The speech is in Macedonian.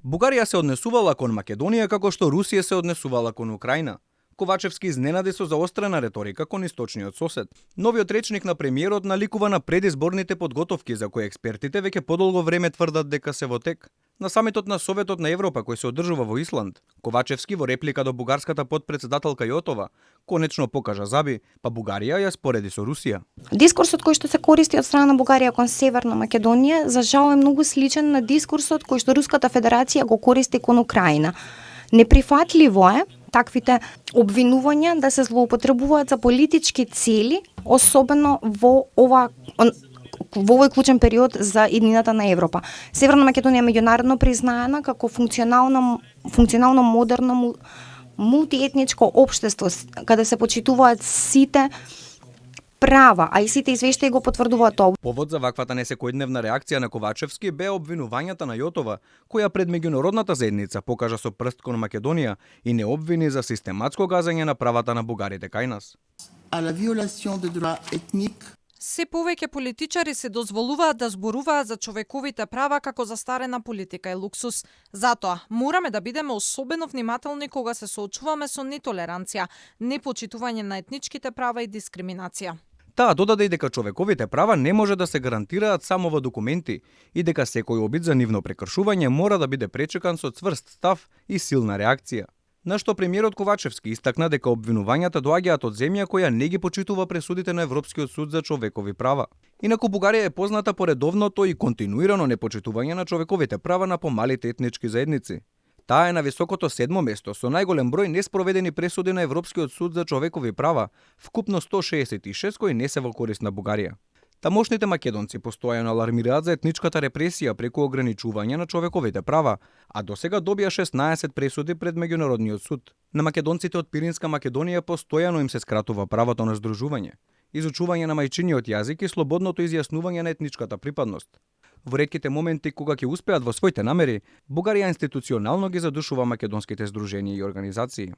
Бугарија се однесувала кон Македонија како што Русија се однесувала кон Украина. Ковачевски изненади со заострена реторика кон источниот сосед. Новиот речник на премиерот наликува на предизборните подготовки за кои експертите веќе подолго време тврдат дека се во тек. На самитот на Советот на Европа кој се одржува во Исланд, Ковачевски во реплика до бугарската потпредседателка Јотова конечно покажа заби, па Бугарија ја спореди со Русија. Дискурсот кој што се користи од страна на Бугарија кон Северна Македонија за жал е многу сличен на дискурсот кој што Руската Федерација го користи кон Украина. Неприфатливо е таквите обвинувања да се злоупотребуваат за политички цели, особено во овој клучен период за иднината на Европа. Северна Македонија е меѓународно признаена како функционално модерно мултиетничко општество каде се почитуваат сите права, а и сите извештаи го потврдуваат тоа. Повод за ваквата несекојдневна реакција на Ковачевски беа обвинувањата на Јотова, која пред меѓународната заедница покажа со прст кон Македонија и не обвини за систематско газење на правата на бугарите кај нас. Се повеќе политичари се дозволуваат да зборуваат за човековите права како застарена политика и луксус. Затоа, мораме да бидеме особено внимателни кога се соочуваме со нетолеранција, непочитување на етничките права и дискриминација. Таа додаде и дека човековите права не може да се гарантираат само во документи и дека секој обид за нивно прекршување мора да биде пречекан со цврст став и силна реакција. На што премиерот Ковачевски истакна дека обвинувањата доаѓаат од земја која не ги почитува пресудите на Европскиот суд за човекови права. Инаку Бугарија е позната по редовното и континуирано непочитување на човековите права на помалите етнички заедници. Таа е на високото 7-мо место со најголем број неспроведени пресуди на Европскиот суд за човекови права, вкупно 166 кои не се во корист на Бугарија. Тамошните македонци постојано алармираат за етничката репресија преку ограничување на човековите права, а досега добија 16 пресуди пред меѓународниот суд. На македонците од Пиринска Македонија постојано им се скратува правото на здружување, изучување на мајчиниот јазик и слободното изјаснување на етничката припадност. Во ретките моменти кога ќе успеат во своите намери, Бугарија институционално ги задушува македонските здруженија и организации.